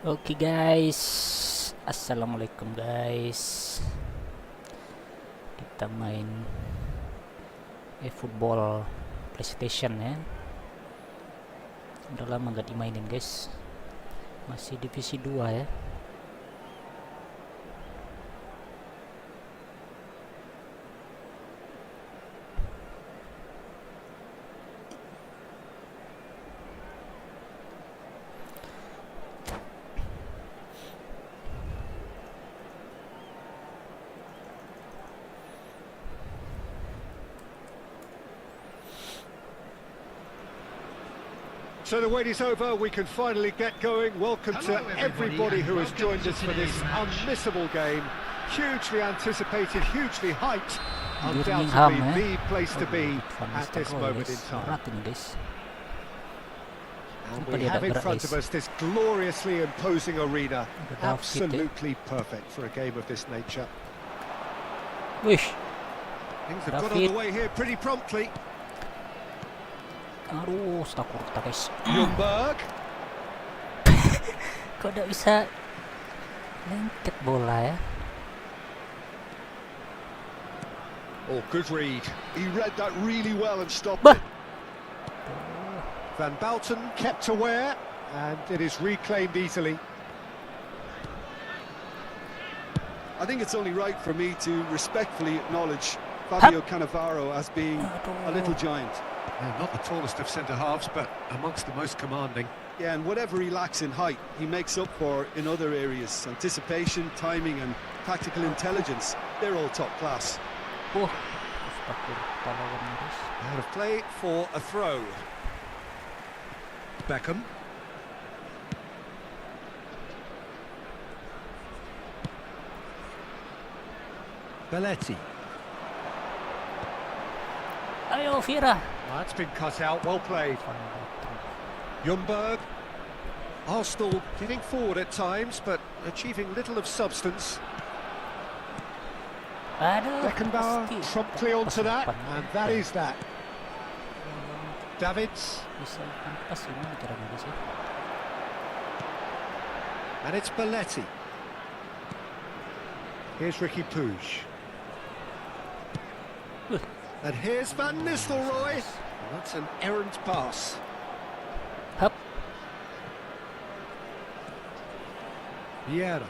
Oke guys, assalamualaikum guys. Kita main eFOOTBALL PlayStation ya. Udah lama gak dimainin guys. Masih divisi 2 ya. So the wait is over, we can finally get going. Welcome to everybody who has joined us for this unmissable game. Hugely anticipated, hugely hyped. Undoubtedly the place to be at this moment in time. And we have in front of us this gloriously imposing arena. Absolutely perfect for a game of this nature. Wish. Things have got on the way here pretty promptly. Aduh, setakurta guys. Jumberg. Kok gak bisa lengket bola ya? Oh, good read. He read that really well and stopped it. Van Balten kept aware, and it is reclaimed easily. I think it's only right for me to respectfully acknowledge Fabio Cannavaro as being a little giant. Yeah, not the tallest of centre-halves, but amongst the most commanding. Yeah, and whatever he lacks in height, he makes up for in other areas. Anticipation, timing and tactical intelligence, they're all top class. Out of play for a throw. Beckham. Belletti. Ayo Vieira. That's been cut out, well played. Jumberg. Arsenal getting forward at times, but achieving little of substance. Beckenbauer promptly onto that, and that is that. Davids. And it's Belletti. Here's Ricky Puig. And here's Van Nistelrooy. That's an errant pass. Hup. Vieira.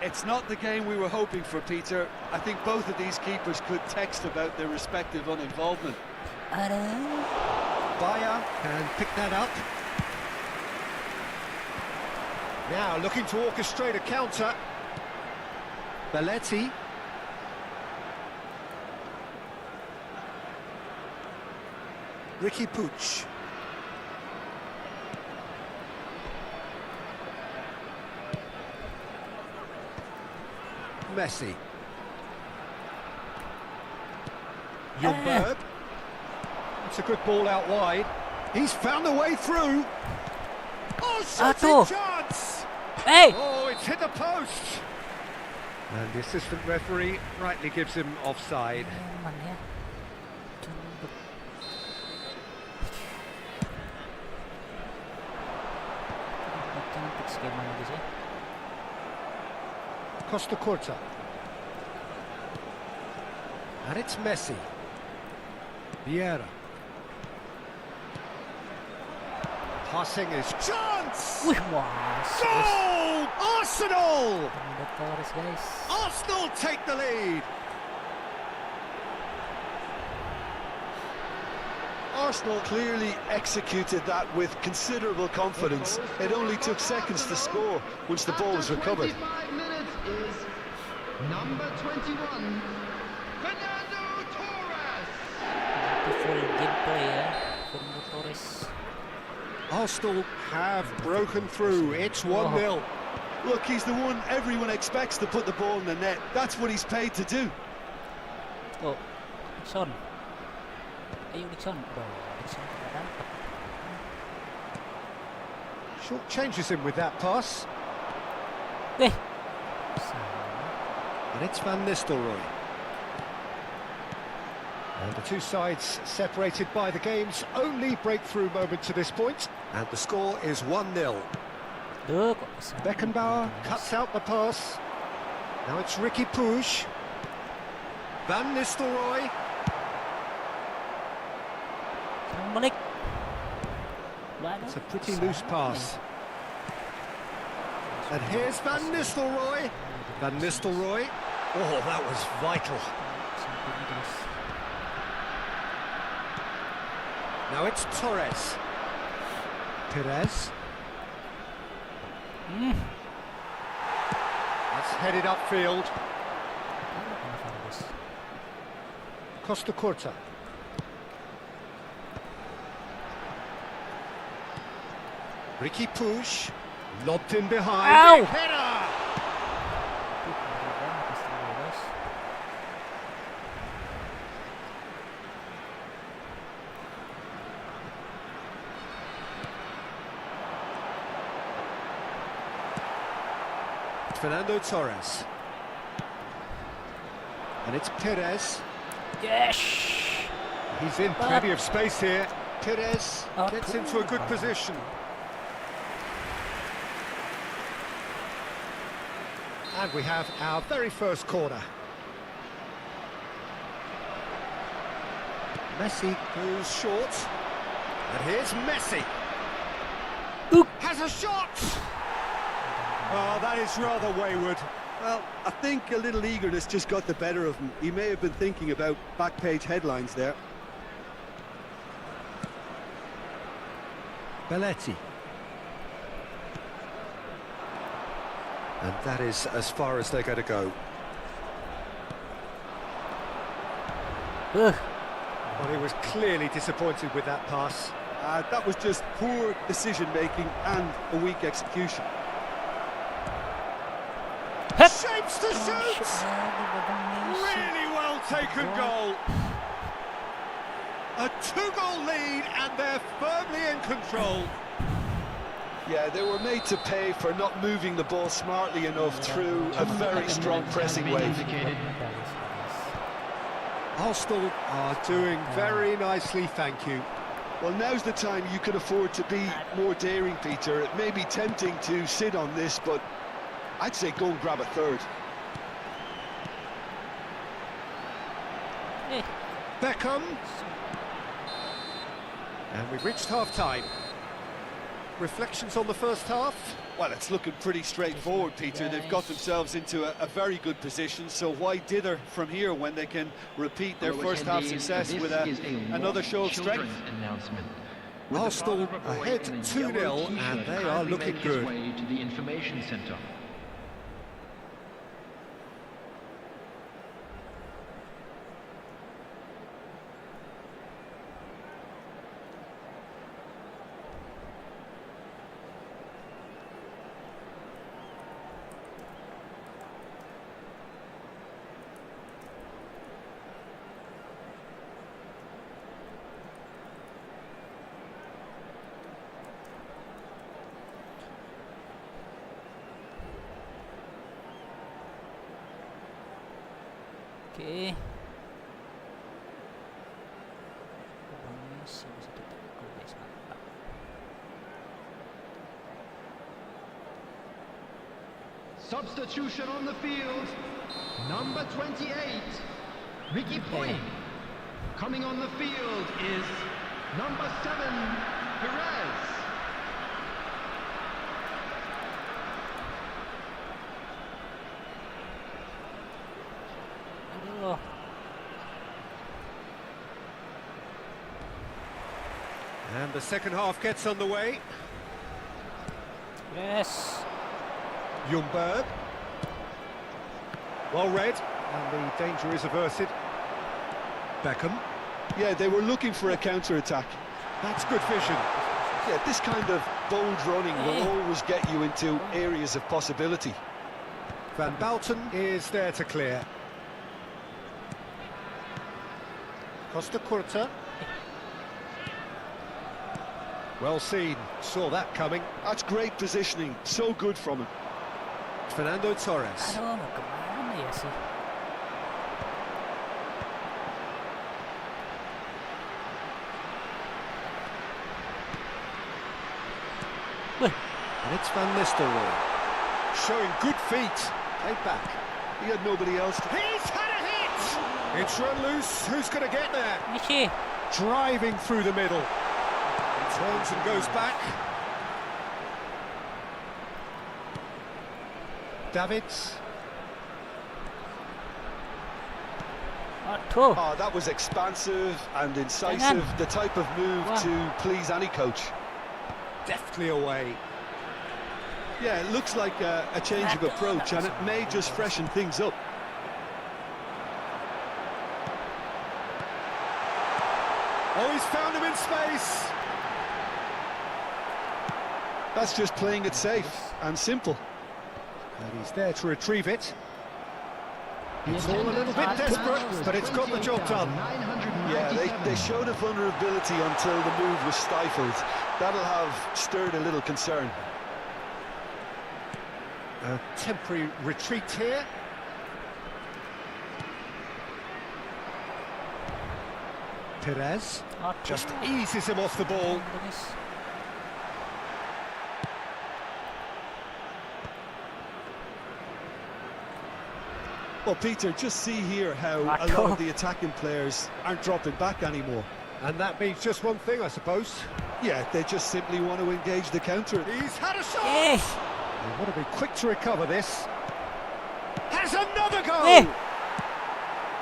It's not the game we were hoping for, Peter. I think both of these keepers could text about their respective uninvolvement. Bayer can pick that up. Now looking to orchestrate a counter. Belletti. Ricky Puig. Messi. Jumberg. It's a good ball out wide. He's found a way through. Oh, shooting chance! Hey! Oh, it's hit the post. And the assistant referee rightly gives him offside. Costa Curta. And it's Messi. Vieira. Passing is chance! Goal! Arsenal! Arsenal take the lead! Arsenal clearly executed that with considerable confidence. It only took seconds to score once the ball was recovered. Is number 21, Fernando Torres. Full gameplay Fernando Torres. Arsenal have broken through. It's 1-0. Look, he's the one everyone expects to put the ball in the net. That's what he's paid to do. Oh, Son. Ayo Son. Short changes him with that pass. And it's Van Nistelrooy. And the two sides separated by the game's only breakthrough moment to this point. And the score is 1-0. Duh, kok bisa? Beckenbauer cuts out the pass. Now it's Ricky Puig. Van Nistelrooy. Serang balik. It's a pretty loose pass. And here's Van Nistelrooy. Van Nistelrooy. Oh, that was vital. Now it's Torres. Perez. That's headed upfield. Costa Curta. Ricky Puig. Lobbed in behind. Ow! Header! Fernando Torres. And it's Perez. Yes. He's in plenty of space here. Perez gets into a good position. And we have our very first corner. Messi goes short. And here's Messi. Has a shot! Oh, that is rather wayward. Well, I think a little eagerness just got the better of him. He may have been thinking about back page headlines there. Belletti. And that is as far as they're going to go. Well, he was clearly disappointed with that pass. That was just poor decision-making and a weak execution. Shapes to shoot! Really well taken goal. A 2-goal lead and they're firmly in control. Yeah, they were made to pay for not moving the ball smartly enough through a very strong pressing wave. Arsenal are doing very nicely, thank you. Well, now's the time you can afford to be more daring, Peter. It may be tempting to sit on this, but I'd say go and grab a third. Beckham. And we've reached half-time. Reflections on the first half? Well, it's looking pretty straightforward, Peter. They've got themselves into a very good position, so why dither from here when they can repeat their first half success with another show of strength? Arsenal ahead 2-0 and they are looking good. To the information centre. Oke. Messi bisa ditekan, guys, mantap. Substitution on the field. Number 28, Ricky Puig. Coming on the field is number 7, Perez. Aduh. And the second half gets underway. Yes. Ljungberg. Well read, and the danger is averted. Beckham. Yeah, they were looking for a counter-attack. That's good vision. Yeah, this kind of bold running will always get you into areas of possibility. Van Balten is there to clear. Costa Curta. Well seen, saw that coming. That's great positioning, so good from him. Fernando Torres. Aduh, mau kemana ya sih? And it's Van Nistelrooy. Showing good feet. Played back. He had nobody else. He's had a hit! It's run loose. Who's going to get there? Messi. Driving through the middle. He turns and goes back. Davids. Bantu. Oh, that was expansive and incisive, the type of move to please any coach. Deftly away. Yeah, it looks like a change of approach, and it may just freshen things up. Oh, he's found him in space. That's just playing it safe and simple. And he's there to retrieve it. It's all a little bit desperate, but it's got the job done. Yeah, they showed a vulnerability until the move was stifled. That'll have stirred a little concern. A temporary retreat here. Perez just eases him off the ball. Well, Peter, just see here how a lot of the attacking players aren't dropping back anymore. And that means just one thing, I suppose. Yeah, they just simply want to engage the counter. He's had a shot! Eh. They want to be quick to recover this. Has another goal! Eh.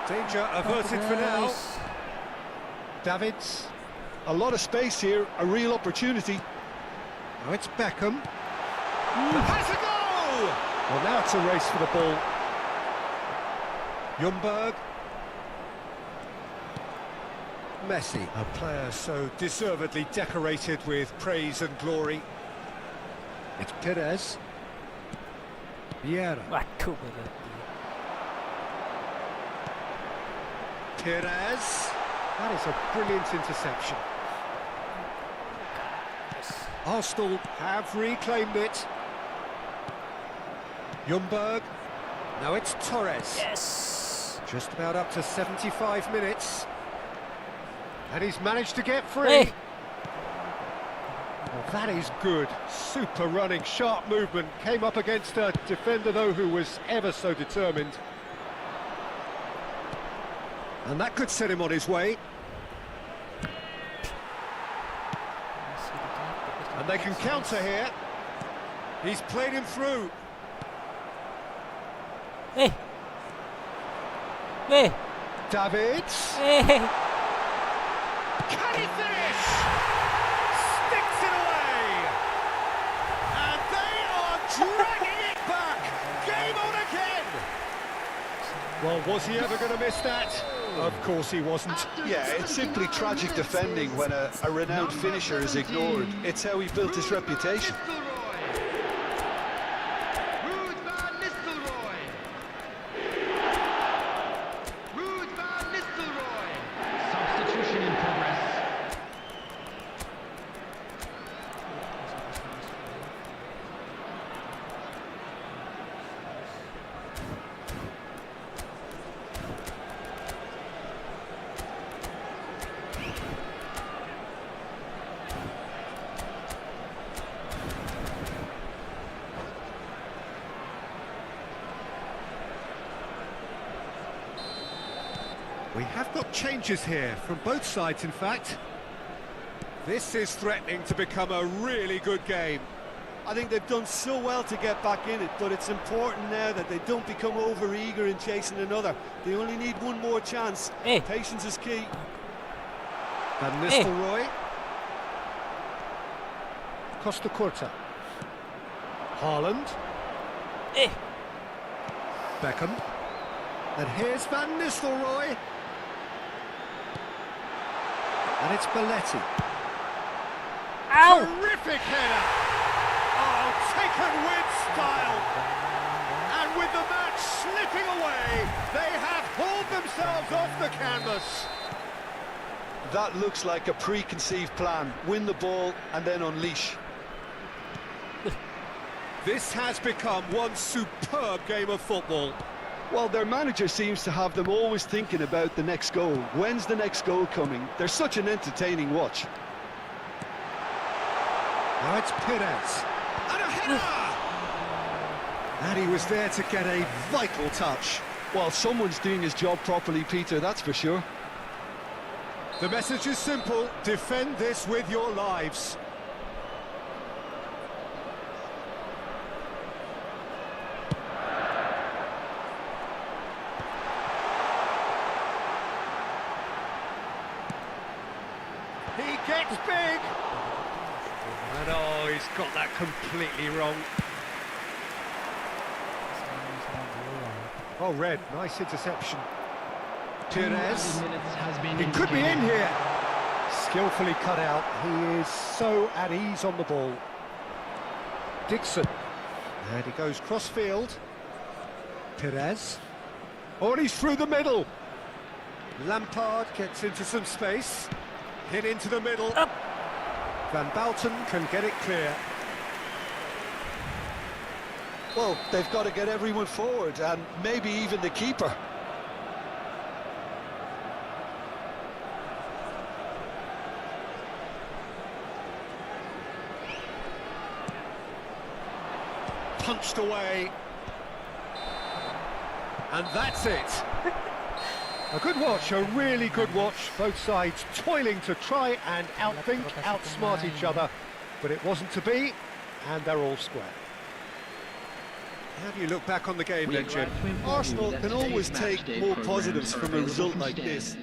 Danger averted for now. Davids. A lot of space here, a real opportunity. Now it's Beckham. Has a goal! Well, now it's a race for the ball. Ljungberg. Messi, a player so deservedly decorated with praise and glory. It's Perez. Vieira. Bantu. Perez. That is a brilliant interception. Arsenal have reclaimed it. Ljungberg. Now it's Torres. Yes. Just about up to 75 minutes. And he's managed to get free. Hey. Well, that is good. Super running, sharp movement. Came up against a defender, though, who was ever so determined. And that could set him on his way. And they can counter here. He's played him through. Hey. Hey. Davids. Hey. Can he finish? Sticks it away. And they are dragging it back. Game on again. Well, was he ever going to miss that? Of course he wasn't. Yeah, it's simply tragic defending when a renowned finisher is ignored. It's how he built his reputation. Substitution in progress. We have got changes here, from both sides in fact. This is threatening to become a really good game. I think they've done so well to get back in it, but it's important now that they don't become over-eager in chasing another. They only need one more chance. Hey. Patience is key. Van Nistelrooy. Costa Curta. Haaland. Hey. Beckham. And here's Van Nistelrooy. And it's Belletti. Ow. Terrific header! Oh, taken with style! And with the match slipping away, they have hauled themselves off the canvas. That looks like a preconceived plan. Win the ball and then unleash. This has become one superb game of football. Well, their manager seems to have them always thinking about the next goal. When's the next goal coming? They're such an entertaining watch. Now it's Perez. And a And he was there to get a vital touch. Well, someone's doing his job properly, Peter, that's for sure. The message is simple: defend this with your lives. He gets big! And oh, he's got that completely wrong. Oh, red, nice interception. Perez, he could be in here. Skillfully cut out. He is so at ease on the ball. Dixon, and he goes cross-field. Perez, oh, and he's through the middle. Lampard gets into some space. Hit into the middle. Up. Van Bouten can get it clear. Well, they've got to get everyone forward, and maybe even the keeper. Punched away. And that's it. A good watch, a really good watch. Both sides toiling to try and outthink, outsmart each other. But it wasn't to be, and they're all square. How do you look back on the game then, Jim? Arsenal can always take more positives from a result like this.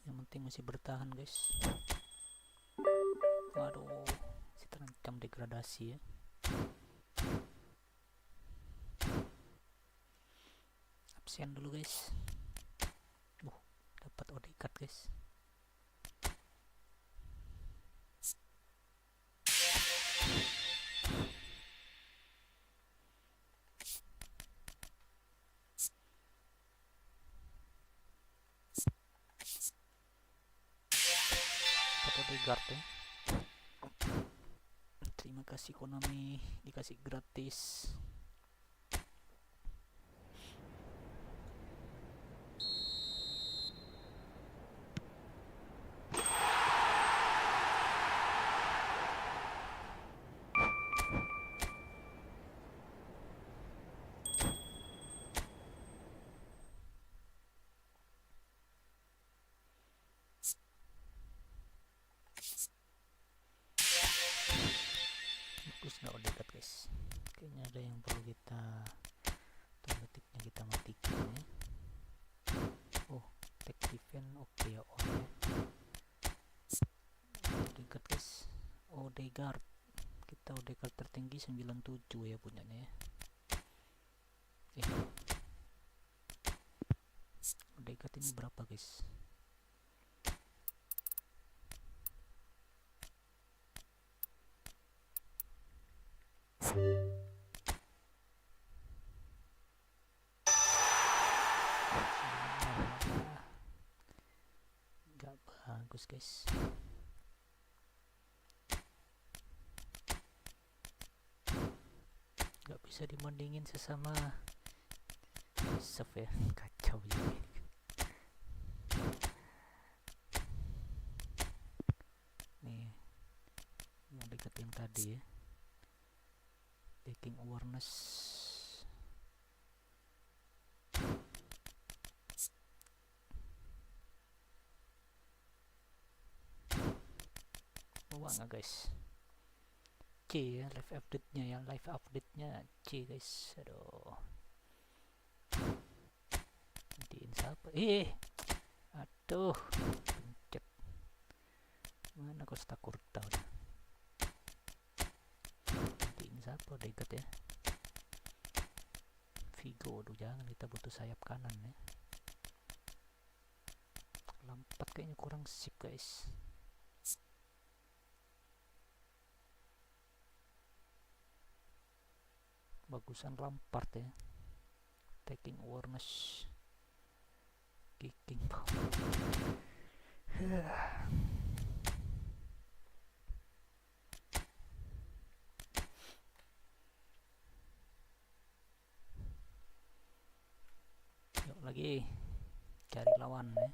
Yang penting masih bertahan, guys. Waduh, masih terancam degradasi ya. Absen dulu, guys. Dapat Odegaard, guys. Odegaard ya. Terima kasih Konami, dikasih gratis. Bagus nggak Odegaard, guys? Kayaknya ada yang perlu kita otomatiknya kita matikan ya. Oh, tag defense oke ya, on ya. Odegaard, guys. Odegaard, kita Odegaard tertinggi 97 ya punyanya ya. Odegaard ini berapa, guys? Gak bagus, guys. Gak bisa dibandingin sesama sub ya, kacau ini. Nih, yang dekat yang tadi ya. Taking awareness. Wah, nggak, guys. C ya, live update-nya ya, live update-nya C, guys. Aduh. Diin siapa? Aduh. Pencet. Mana Costa Curta udah. Siapa Odegaard ya? Vigo, aduh jangan, kita butuh sayap kanan ya. Lampard kayaknya kurang sip, guys. Bagusan Lampard ya. Taking awareness, kicking power. Lagi cari lawan ya.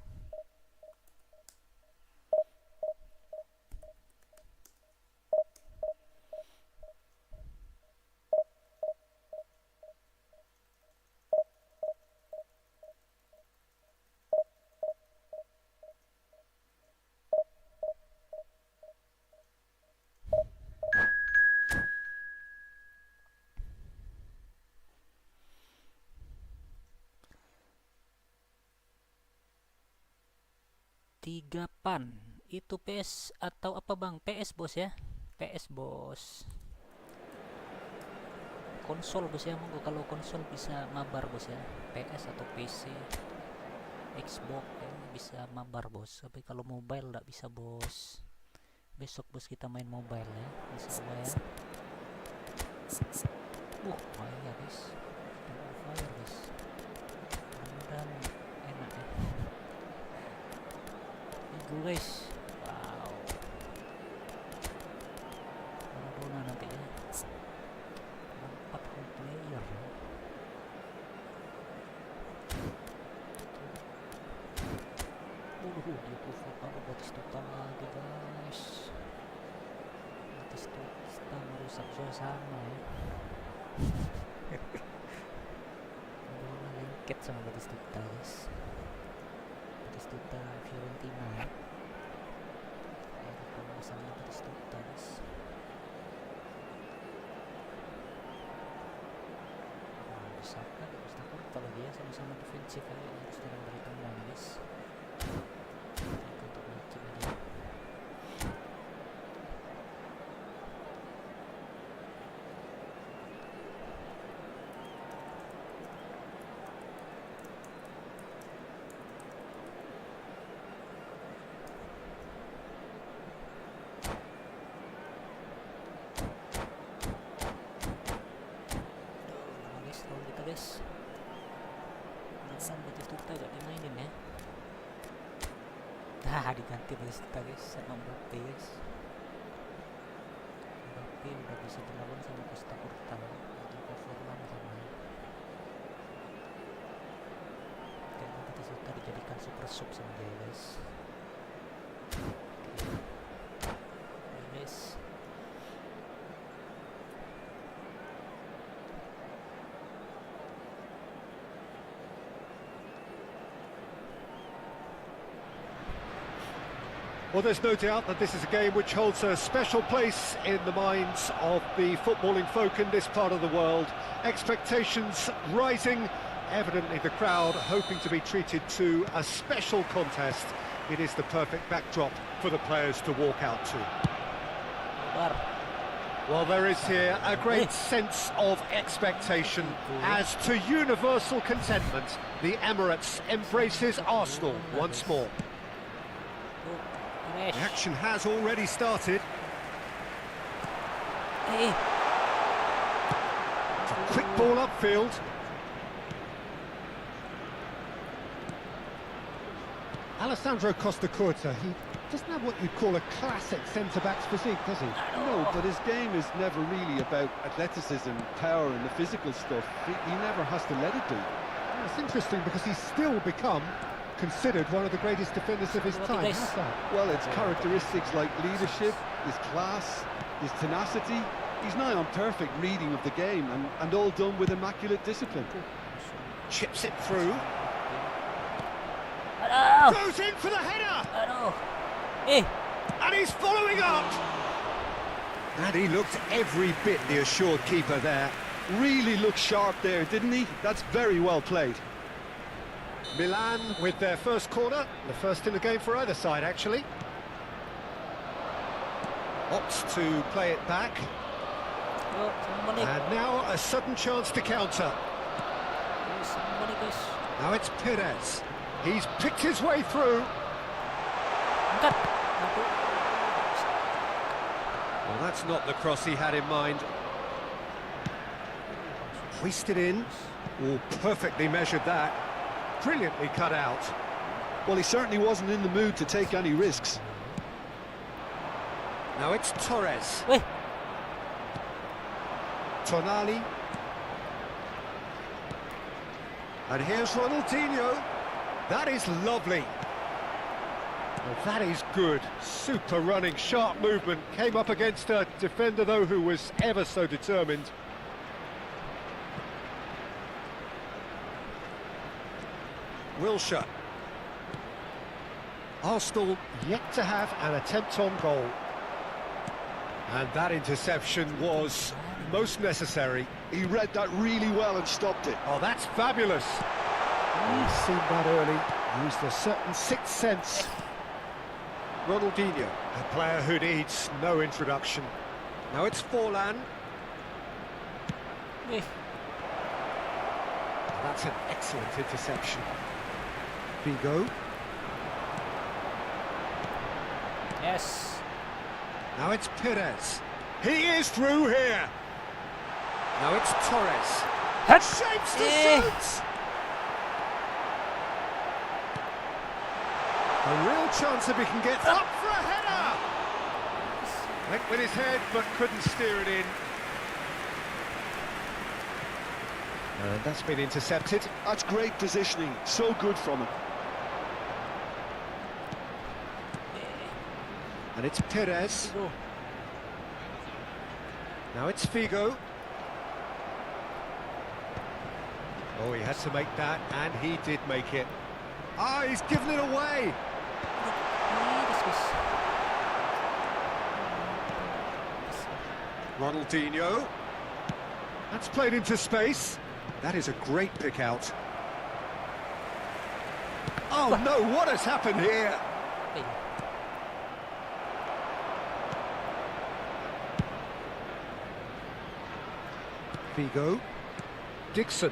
3 pan. Itu PS atau apa bang? PS bos ya. PS bos. Konsol bos ya. Monggo kalau konsol bisa mabar bos ya. PS atau PC, Xbox ya, bisa mabar bos. Tapi kalau mobile nggak bisa bos. Besok bos kita main mobile ya. Insya Allah ya. Fire guys. Fire guys. Mudah-mudahan enak ya. Minggu guys. Wow. Maradona nanti ya. 4 home player. Dia cover kalau Batistuta lagi guys. Batistuta merusak suasana ya. Lengket sama Batistuta guys. Batistuta Fiorentina ya. Sama Batistuta guys. Saka Mustafa kalau dia sama-sama defensif ya, harus terang dari tengah guys. Untuk macam aja. Guys, Batistuta gak dimainin ya. Diganti Batistuta guys sama Mbappe guys. Mbappe udah bisa dilawan sama Costa Curta, jadi performan sama ya. Kayaknya Batistuta dijadikan super sub sama dia guys. Guys. Well, there's no doubt that this is a game which holds a special place in the minds of the footballing folk in this part of the world. Expectations rising, evidently the crowd hoping to be treated to a special contest. It is the perfect backdrop for the players to walk out to. Well, there is here a great sense of expectation. As to universal contentment, the Emirates embraces Arsenal once more. The action has already started. Hey. It's a quick ball upfield. Alessandro Costa Curta, he doesn't have what you'd call a classic centre-back's physique, does he? No, but his game is never really about athleticism, power and the physical stuff. He never has to let it do. Well, it's interesting because he's still become considered one of the greatest defenders of his time. How's that? Well, it's characteristics like leadership, his class, his tenacity. He's nigh on perfect reading of the game and all done with immaculate discipline. Chips it through. Goes in for the header! Hey. And he's following up! And he looked every bit the assured keeper there. Really looked sharp there, didn't he? That's very well played. Milan with their first corner, the first in the game for either side actually. Opts to play it back. And now a sudden chance to counter. Now it's Perez. He's picked his way through. Well, that's not the cross he had in mind. Hoisted in. Oh, perfectly measured that. Brilliantly cut out. Well, he certainly wasn't in the mood to take any risks. Now it's Torres. Tonali. And here's Ronaldinho. That is lovely. Well, that is good. Super running, sharp movement. Came up against a defender, though, who was ever so determined. Wilshere. Arsenal yet to have an attempt on goal. And that interception was most necessary. He read that really well and stopped it. Oh, that's fabulous. He's seen that early, used a certain sixth sense. Ronaldinho, a player who needs no introduction. Now it's Forlan. Eh, That's an excellent interception. Figo. yes. Now it's Perez. He is through here. Now it's Torres. Hut. Shapes the Eh. suits. A real chance if he can get up for a header. Went with his head but couldn't steer it in. And that's been intercepted. That's great positioning, so good from him. And it's Perez. Go. Now it's Figo. Oh, he had to make that, and he did make it. Ah, he's given it away. Ronaldinho. That's played into space. That is a great pick out. Oh no, what has happened here? Eh, Figo. Dixon.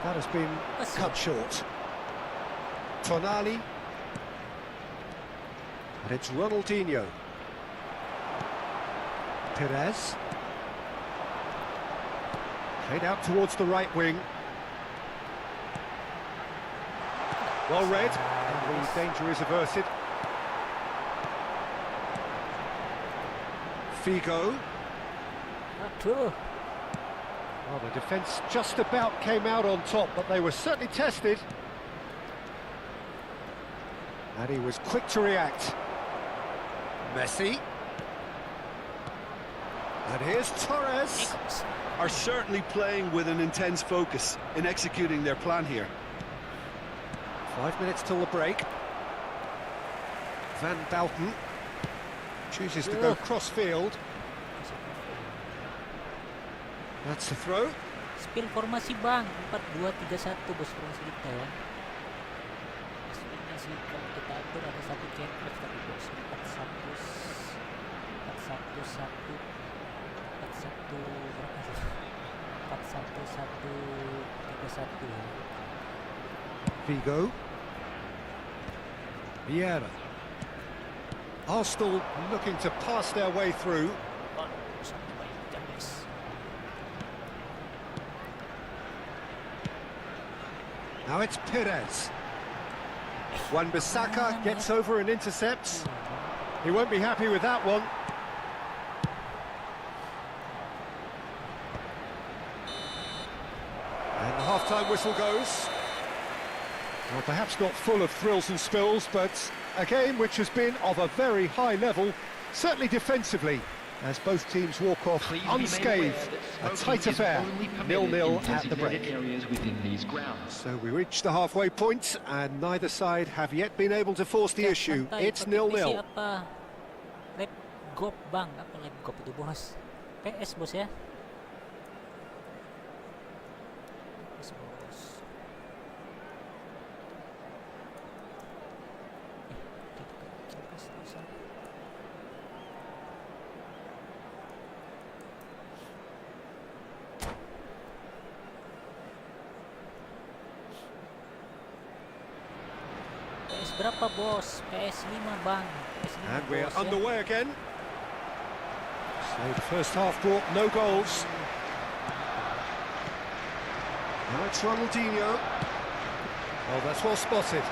That has been cut short. Tonali. And it's Ronaldinho. Perez. Played out towards the right wing. Well read, and the danger is averted. Figo. True. Well, the defence just about came out on top, but they were certainly tested. And he was quick to react. Messi. And here's Torres. Are certainly playing with an intense focus in executing their plan here. 5 minutes till the break. Van Balten chooses to go cross-field. That's the throw. Spill formasi bang 4-2-3-1 bos formasi kita ya. Sebenarnya sih kalau kita atur ada satu checklist tapi bos 4-1-1 berapa sih? 4-1-1-3-1 ya. Figo. Vieira. Arsenal looking to pass their way through. Now it's Perez. Wan-Bissaka gets over and intercepts. He won't be happy with that one. And the half-time whistle goes. Well, perhaps not full of thrills and spills, but a game which has been of a very high level, certainly defensively, as both teams walk off unscathed. A tight affair, 0-0 at the break. So we reach the halfway point, and neither side have yet been able to force the issue. It's 0-0. Apa? Lab gop bang, apa lab gop itu bos? PS bos ya. PS bos. PS berapa bos? PS5 bang. PS5 And we're bos, ya. underway again. So the first half brought no goals. Now it's Ronaldinho. Oh, that's well spotted.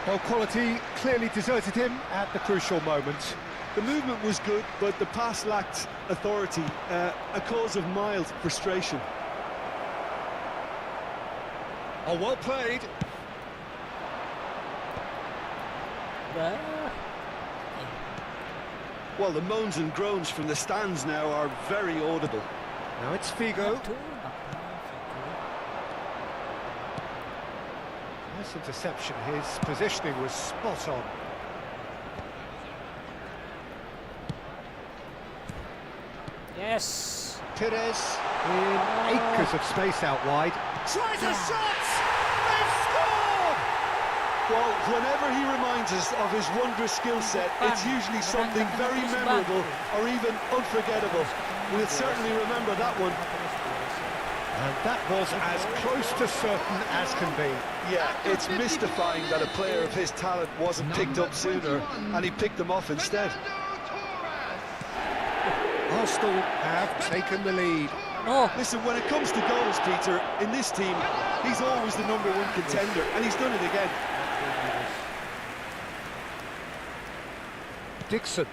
Well, quality clearly deserted him at the crucial moment. The movement was good, but the pass lacked authority, a cause of mild frustration. Oh, well played. Well, the moans and groans from the stands now are very audible. Now it's Figo. Nice interception. His positioning was spot on. Yes. Perez in acres of space out wide. Tries a shot! They've scored! Well, whenever he reminds us of his wondrous skill set, it's usually something very memorable or even unforgettable. We'll certainly remember that one. And that was as close to certain as can be. Yeah, it's mystifying that a player of his talent wasn't picked up sooner, and he picked them off instead. Arsenal have taken the lead. Oh, Listen, when it comes to goals, Peter, in this team, he's always the #1 contender, and he's done it again. Dixon.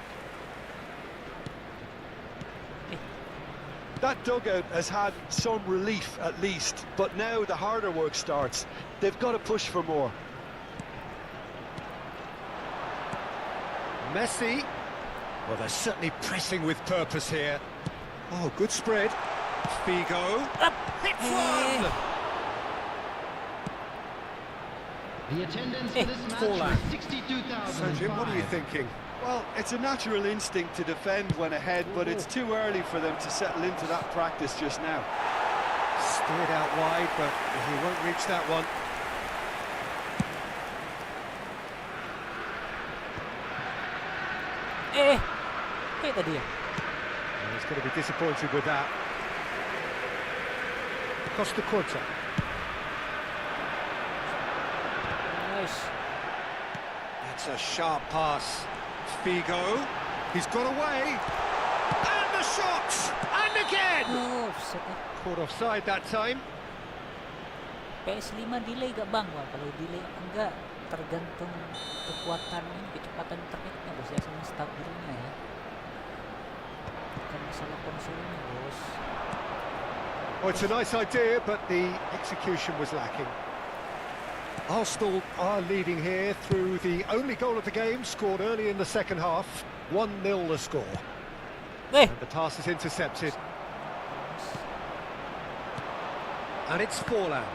That dugout has had some relief at least, but now the harder work starts. They've got to push for more. Messi. Well, they're certainly pressing with purpose here. Oh, good spread. Figo. Hits one! The attendance for this match Fallout. was 62,000. So, Jim, what are you thinking? Well, it's a natural instinct to defend when ahead, but it's too early for them to settle into that practice just now. Steered out wide, but he won't reach that one. tadi ya. He's going to be disappointed with that. Costa Curta. Nice. That's a sharp pass. Figo. He's got away. And the shot! And again! Oh, offset ya. Caught offside that time. PS5 delay gak bang? Wah, kalau delay enggak tergantung kekuatan ini, kecepatan internetnya bos ya, sama stabilnya ya. Bukan masalah konsolnya bos. Oh, it's a nice idea, but the execution was lacking. Arsenal are leading here through the only goal of the game, scored early in the second half. 1-0 the score. And the pass is intercepted. And it's Forlan.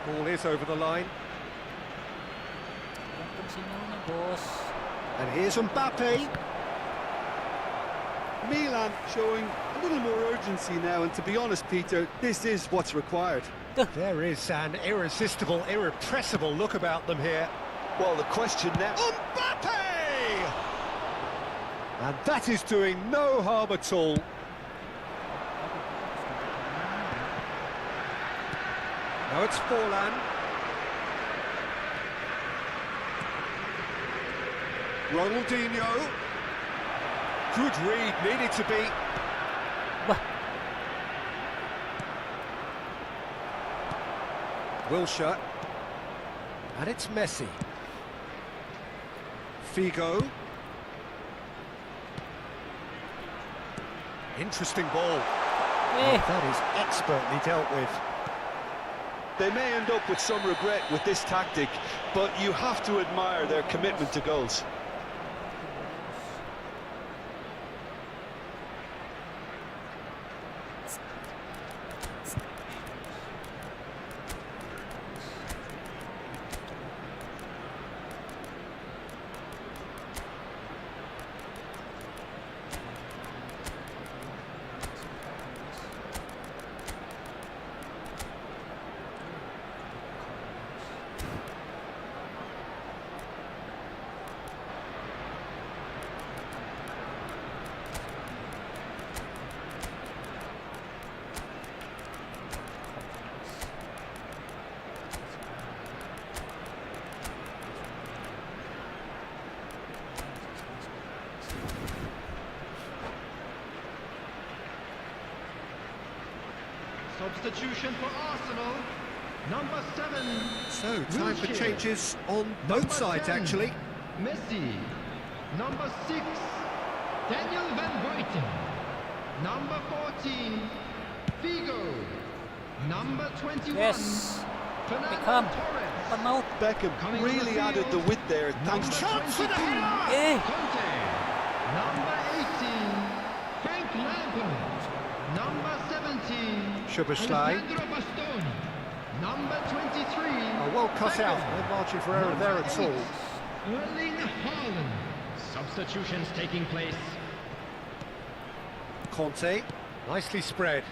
Ball is over the line. Gantung sinyalnya bos. And here's Mbappe. Milan showing a little more urgency now, and to be honest, Peter, this is what's required. There is an irresistible, irrepressible look about them here. Well, the question now... Mbappe! And that is doing no harm at all. Now it's Forlan. Ronaldinho. Good read, needed to be. Wilshere. And it's Messi. Figo. Interesting ball. That is expertly dealt with. They may end up with some regret with this tactic, but you have to admire their commitment to goals. Substitution for Arsenal, number 7. So, time for Wilshere. changes on both Number sides, 10, actually. Messi. Number 6, Daniel Van Buiten. Number 14, Figo. Number 21, Yes. Fernando Beckham. Torres. Bukan mau. Beckham Coming on really the added the field. width there, thanks to... Chance for the header! Eh. Conte. Number 18, Frank Lampard. Number 17, Szoboszlai. Alessandro Bastoni. Number 23, Oh, well cut out. No margin for error there at all. Erling Haaland. Substitutions taking place. Conte. Nicely spread.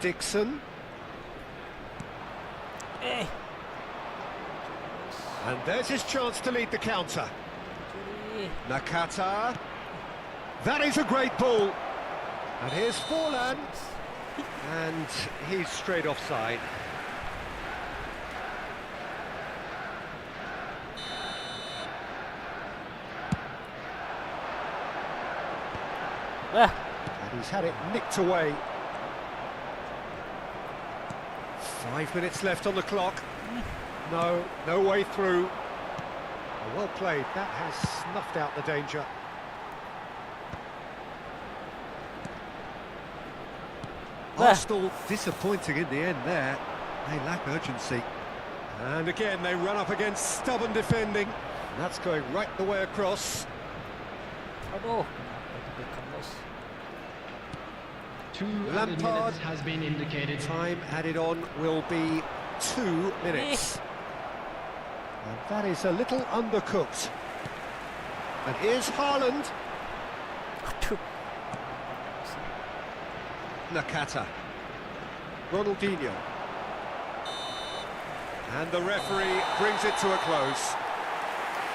Dixon. And there's his chance to lead the counter. Nakata. That is a great ball. And here's Forlan. And he's straight offside. And he's had it nicked away. 5 minutes left on the clock. No way through. Well played, that has snuffed out the danger. Arsenal disappointing in the end there. They lack urgency. And again they run up against stubborn defending. And that's going right the way across. Aduh. 2 added minutes has been indicated. Time added on will be 2 minutes. And that is a little undercooked. And here's Haaland. Nakata. Ronaldinho. And the referee brings it to a close.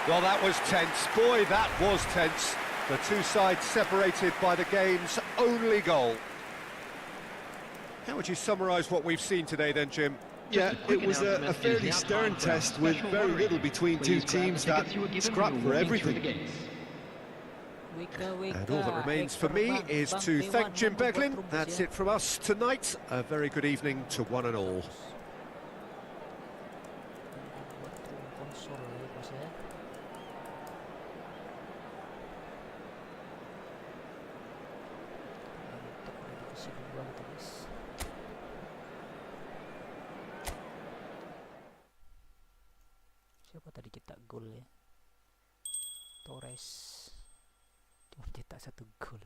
Well, that was tense. Boy, that was tense. The two sides separated by the game's only goal. How would you summarise what we've seen today then, Jim? Yeah, it was a fairly stern test with very little between two teams that scrapped for everything. And all that remains for me is to thank Jim Beglin. That's it from us tonight. A very good evening to one and all. Siapa tadi cetak gol ya? Torres. Cuma cetak 1 gol.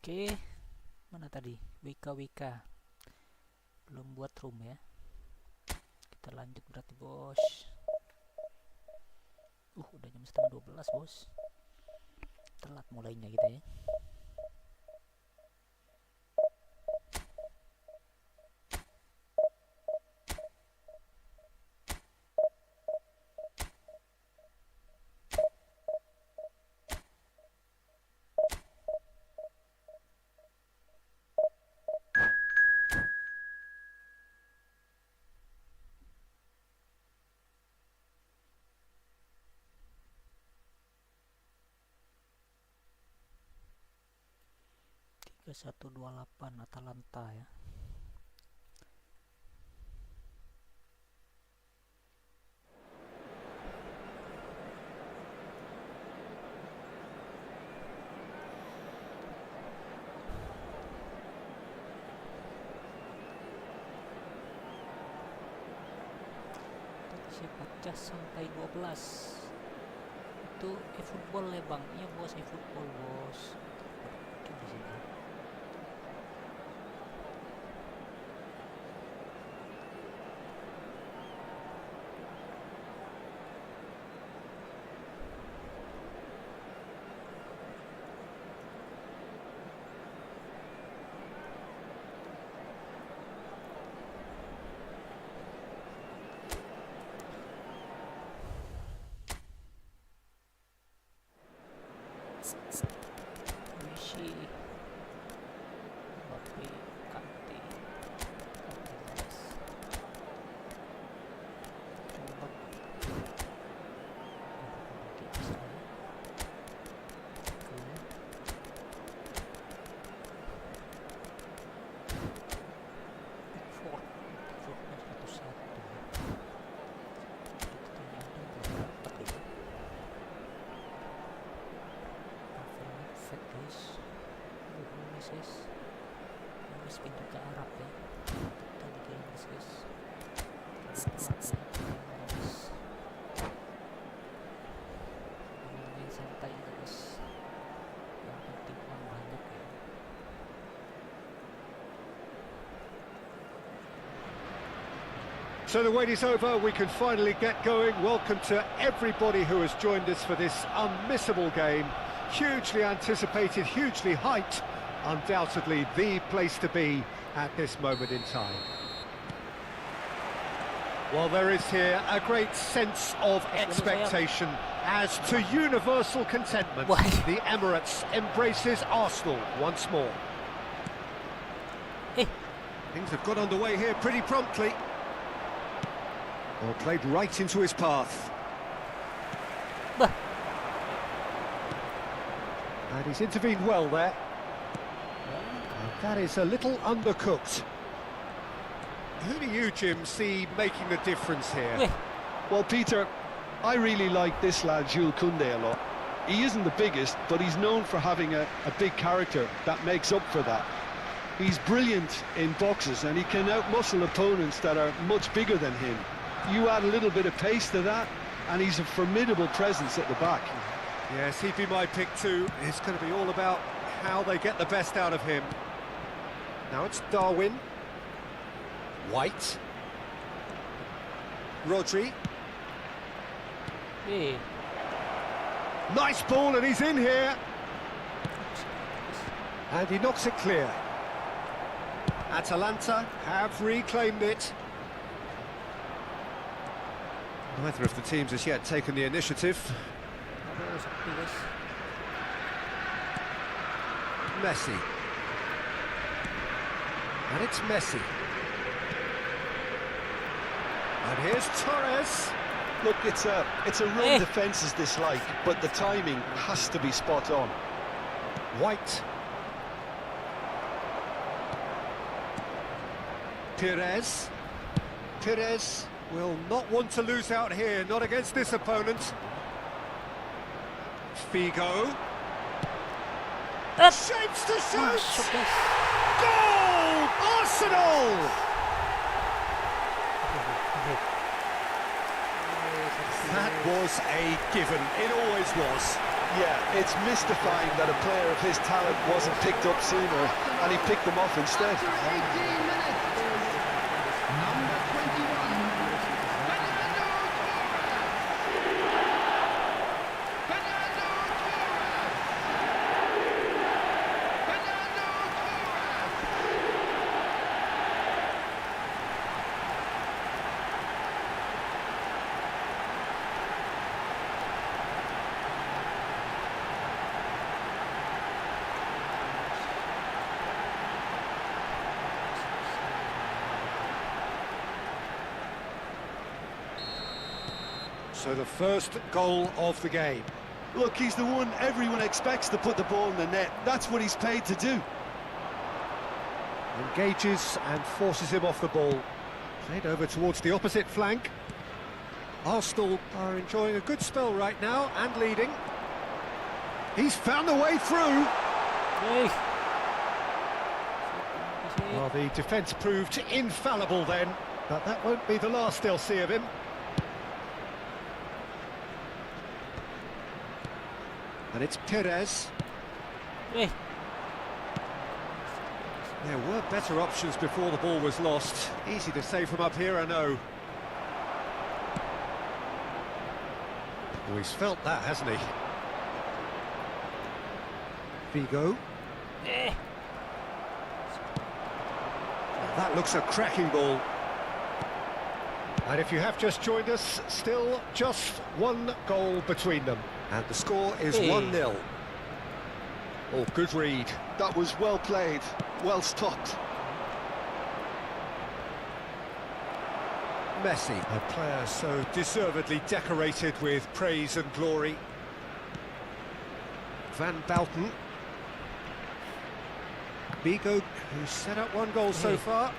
Oke, mana tadi? WK belum buat room ya. Kita lanjut berarti bos. Udah jam setengah 12 bos. Telat mulainya kita ya. Ke 128 Atalanta ya. Pecah sampai 12. Itu eFootball ya bang. Iya bos, eFootball bos. Di sini. Messi, Luffy, Kante, harus pindah ke Arab ya. Kita di GameLekSys. So the wait is over, we can finally get going. Welcome to everybody who has joined us for this unmissable game. Hugely anticipated, hugely hyped, undoubtedly the place to be at this moment in time. Well, there is here a great sense of expectation as to universal contentment. The Emirates embraces Arsenal once more. Things have got underway here pretty promptly. Well, played right into his path. And he's intervened well there. And that is a little undercooked. Who do you, Jim, see making the difference here? Well, Peter, I really like this lad, Jules Koundé, a lot. He isn't the biggest, but he's known for having a big character that makes up for that. He's brilliant in boxes, and he can outmuscle opponents that are much bigger than him. You add a little bit of pace to that, and he's a formidable presence at the back. Yes, he'd be my pick too. It's going to be all about how they get the best out of him. Now it's Darwin. White. Rodri. Hey. Nice ball, and he's in here. And he knocks it clear. Atalanta have reclaimed it. Neither of the teams has yet taken the initiative. Messi. And it's Messi. And here's Torres. Look, it's a run defence is dislike, but the timing has to be spot on. White. Perez. Perez will not want to lose out here, not against this opponent. Figo. Shapes to shoot! Goal! Arsenal! That was a given, it always was. Yeah, it's mystifying that a player of his talent wasn't picked up sooner, and he picked them off instead. After 18 minutes, number 21, So the first goal of the game. Look, he's the one everyone expects to put the ball in the net. That's what he's paid to do. Engages and forces him off the ball. Played over towards the opposite flank. Arsenal are enjoying a good spell right now and leading. He's found the way through. Well, the defence proved infallible then, but that won't be the last they'll see of him. And it's Perez. There were better options before the ball was lost. Easy to say from up here, I know. Oh, he's felt that, hasn't he? Figo. That looks a cracking ball. And if you have just joined us, still just one goal between them. And the score is 1-0. Oh, good read. That was well played, well stopped. Messi, a player so deservedly decorated with praise and glory. Van Bouten. Bigo, who's set up one goal so far.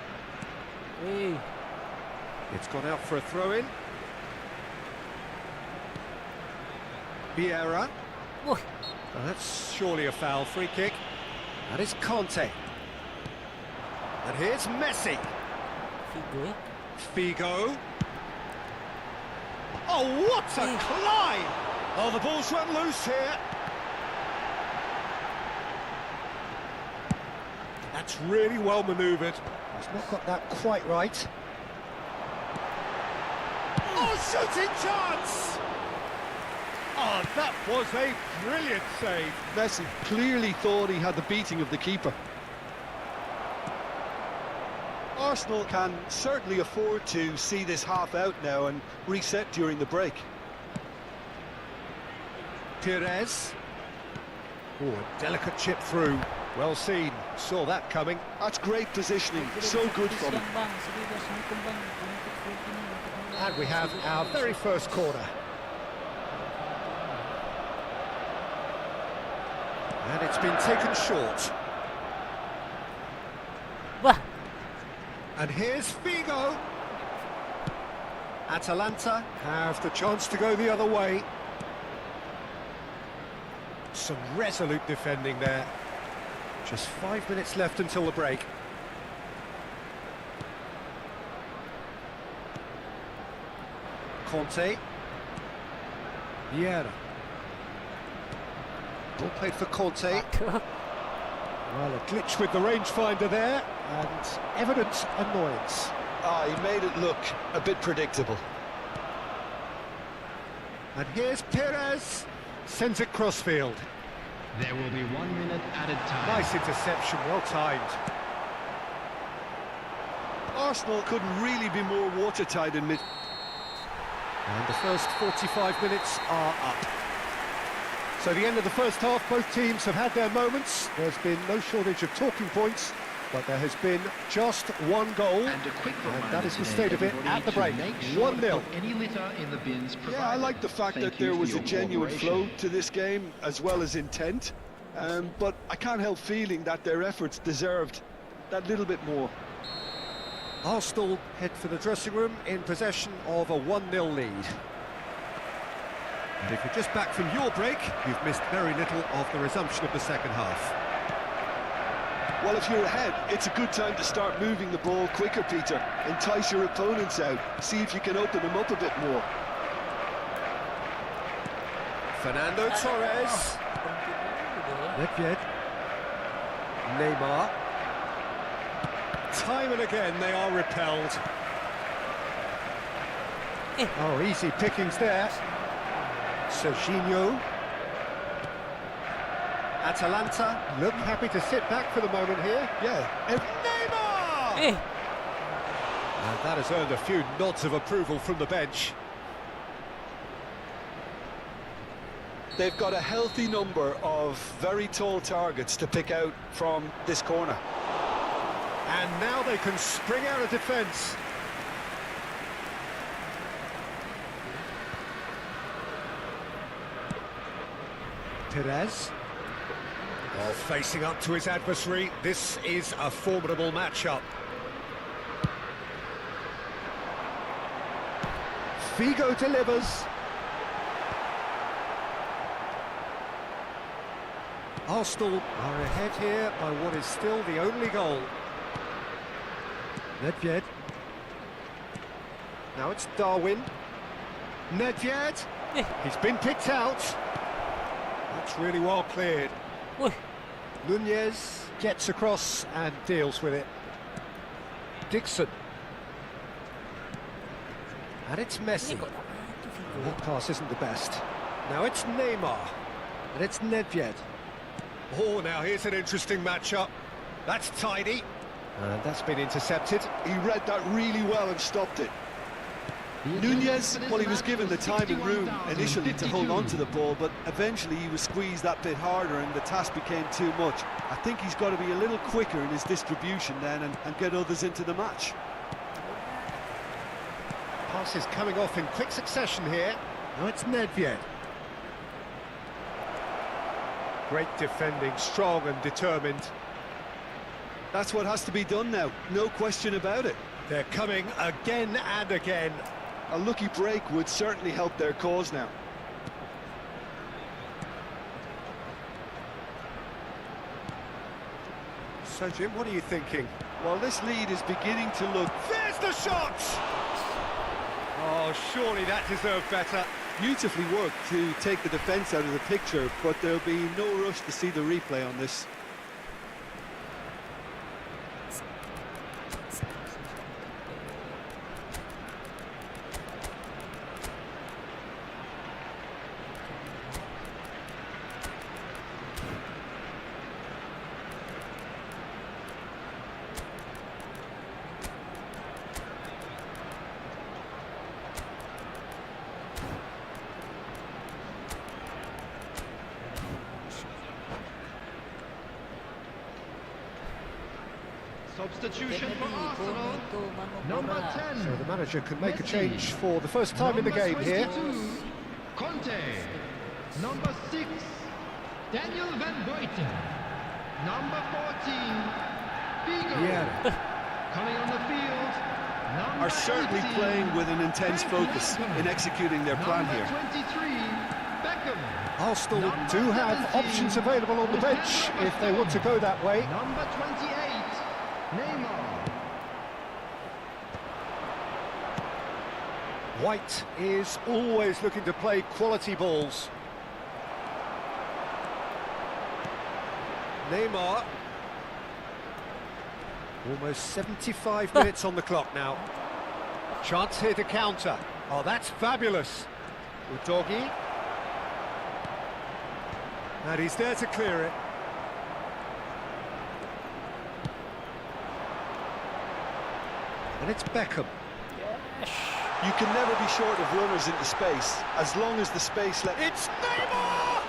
It's gone out for a throw-in. Vieira. Oh, that's surely a foul. Free kick. That is Conte. And here's Messi. Figo. Oh, what a climb! Oh, the ball's run loose here. That's really well manoeuvred. He's not got that quite right. a shooting chance! Oh, that was a brilliant save. Messi clearly thought he had the beating of the keeper. Arsenal can certainly afford to see this half out now and reset during the break. Perez. Oh, a delicate chip through. Well seen. Saw that coming. That's great positioning, so good from him. And we have our very first corner. And it's been taken short. Wah! And here's Figo. Atalanta have the chance to go the other way. Some resolute defending there. Just 5 minutes left until the break. Conte. Vieira. Ball played for Conte. Well, a glitch with the rangefinder there, and evident annoyance. He made it look a bit predictable. And here's Perez. Sends it crossfield. There will be 1 minute added time. Nice interception, well timed. Arsenal couldn't really be more watertight in mid. And the first 45 minutes are up. So the end of the first half, both teams have had their moments. There's been no shortage of talking points, but there has been just one goal. And a quick reminder that is the today, state of it everybody, at the to break. make sure to 1-0. put any litter in the bins provided. Yeah, I like the fact that there was a genuine flow to this game, as well as intent. But I can't help feeling that their efforts deserved that little bit more. Arsenal head for the dressing room in possession of a 1-0 lead. And if you're just back from your break, you've missed very little of the resumption of the second half. Well, if you're ahead, it's a good time to start moving the ball quicker, Peter. Entice your opponents out. See if you can open them up a bit more. Fernando Torres. Nedved. Neymar. Time and again they are repelled. Oh, easy pickings there. Serginho. Atalanta look happy to sit back for the moment here. Yeah. Neymar! And that has earned a few nods of approval from the bench. They've got a healthy number of very tall targets to pick out from this corner. And now they can spring out of defence. Perez. Well, facing up to his adversary, this is a formidable matchup. Figo delivers. Arsenal are ahead here by what is still the only goal. Nedved. Now it's Darwin. Nedved. He's been picked out. That's really well cleared. Nunez gets across and deals with it. Dixon. And it's Messi. That pass isn't the best. Now it's Neymar. And it's Nedved. Oh, now here's an interesting matchup. That's tidy. And that's been intercepted. He read that really well and stopped it. Nunez, well, he was given the time and room initially to hold on to the ball, but eventually he was squeezed that bit harder and the task became too much. I think he's got to be a little quicker in his distribution then and get others into the match. Passes coming off in quick succession here. Now it's Nedved. Great defending, strong and determined. That's what has to be done now, no question about it. They're coming again and again. A lucky break would certainly help their cause now. So, Jim, what are you thinking? Well, this lead is beginning to look... There's the shot! Oh, surely that deserved better. Beautifully worked to take the defence out of the picture, but there'll be no rush to see the replay on this. Substitution for Kennedy, Arsenal. Bonito, Mano Number Mora. 10. So the manager can make a Messi. change for the first time in the Number game here. 22, Conte. Number 6, Daniel Van Buiten. Number 14, Figo. Yeah. Coming on the field, number Are certainly 18, playing with an intense focus in executing their plan number here. 23, Beckham. Arsenal Number do have 17, options available on the bench if they want to go that way. Number 28, Neymar. White is always looking to play quality balls. Neymar. Almost 75 minutes on the clock now. Chance here to counter. Oh, that's fabulous. Udogi. And he's there to clear it. And it's Beckham. You can never be short of runners into space, as long as the space It's Neymar!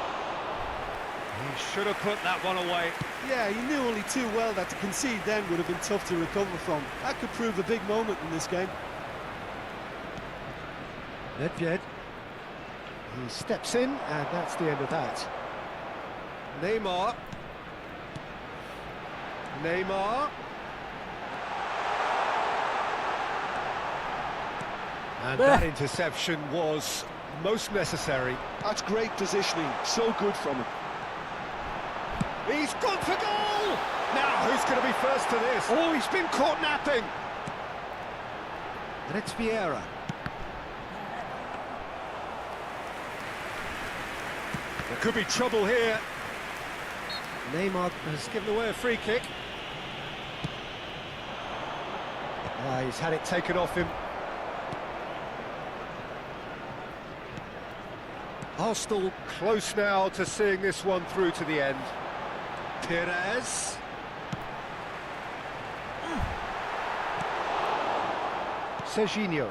He should have put that one away. Yeah, he knew only too well that to concede then would have been tough to recover from. That could prove a big moment in this game. Nedved. He steps in, and that's the end of that. Neymar. Neymar. And that interception was most necessary. That's great positioning, so good from him. He's gone for goal! Now, who's going to be first to this? Oh, he's been caught napping. And it's Vieira. There could be trouble here. Neymar has given away a free kick. He's had it taken off him. Arsenal close now to seeing this one through to the end. Perez. Serginho.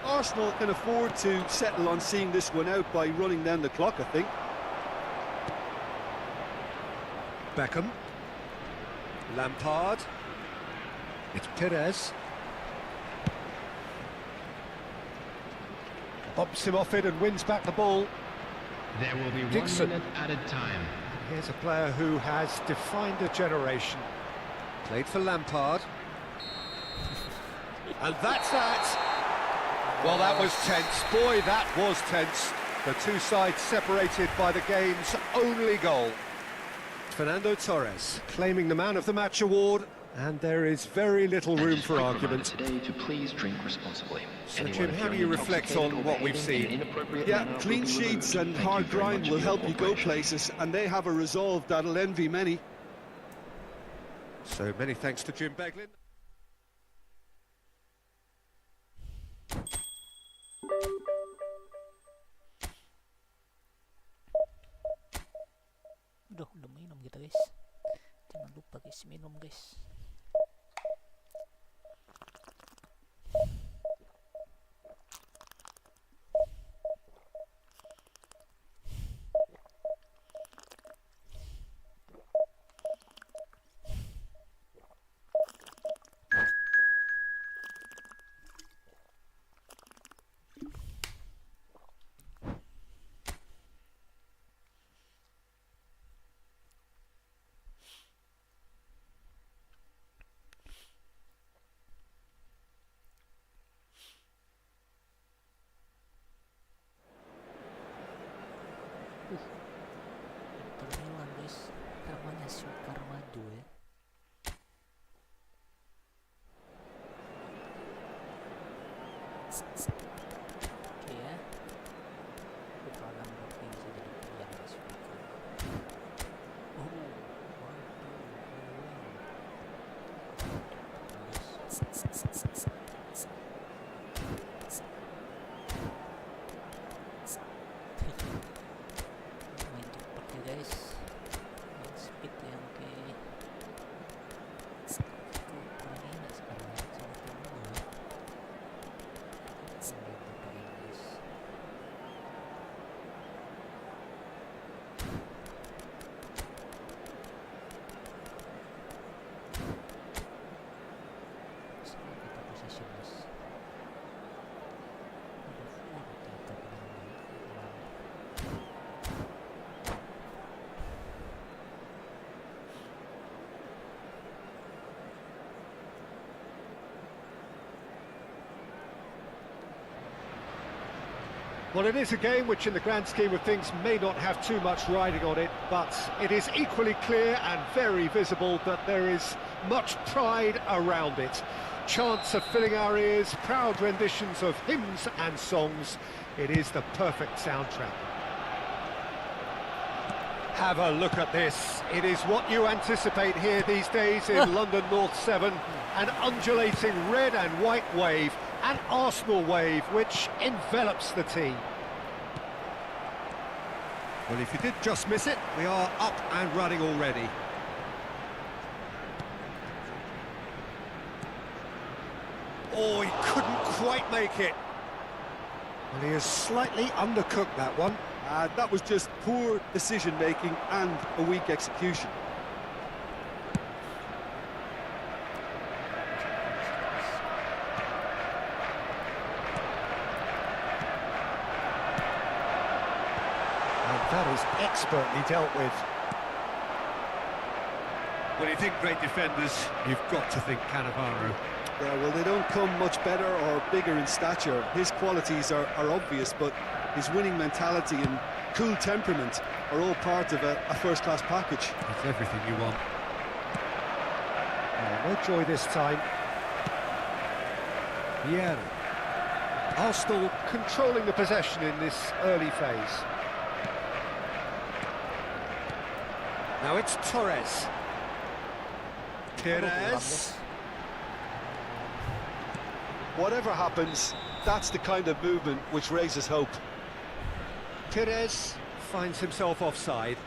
Arsenal can afford to settle on seeing this one out by running down the clock, I think. Beckham. Lampard. It's Perez. Bumps him off it and wins back the ball. There will be Dixon. 1 minute added time. Here's a player who has defined a generation. Played for Lampard. And that's that. Well, that was tense. Boy, that was tense. The two sides separated by the game's only goal. Fernando Torres claiming the Man of the Match award, and there is very little room for argument. Today to please drink responsibly. So, Jim, how do you reflect on what we've seen? Yeah, clean sheets and hard grind will help you go places, and they have a resolve that'll envy many. So many thanks to Jim Beglin. Udah minum kita guys. Jangan lupa guys, minum guys. Termilan guys, namanya Sukar Maju ya. Oke ya. Bukan Luffy bisa jadi pilihan guys. Main cepat ya guys, main speed ya. Oke, kurang enak sekarang sama temen gue. Guys. Well, it is a game which in the grand scheme of things may not have too much riding on it, but it is equally clear and very visible that there is much pride around it. Chants are filling our ears, proud renditions of hymns and songs. It is the perfect soundtrack. Have a look at this. It is what you anticipate here these days in London North 7. An undulating red and white wave, an Arsenal wave which envelops the team. Well, if you did just miss it, we are up and running already. Oh, he couldn't quite make it. Well, he has slightly undercooked that one. That was just poor decision-making and a weak execution. And that is expertly dealt with. When you think great defenders, you've got to think Cannavaro. Yeah, well, they don't come much better or bigger in stature. His qualities are obvious, but his winning mentality and cool temperament are all part of a first-class package. That's everything you want. No joy this time. Yeah. Arsenal controlling the possession in this early phase. Now it's Torres. Perez. Whatever happens, that's the kind of movement which raises hope. Perez finds himself offside.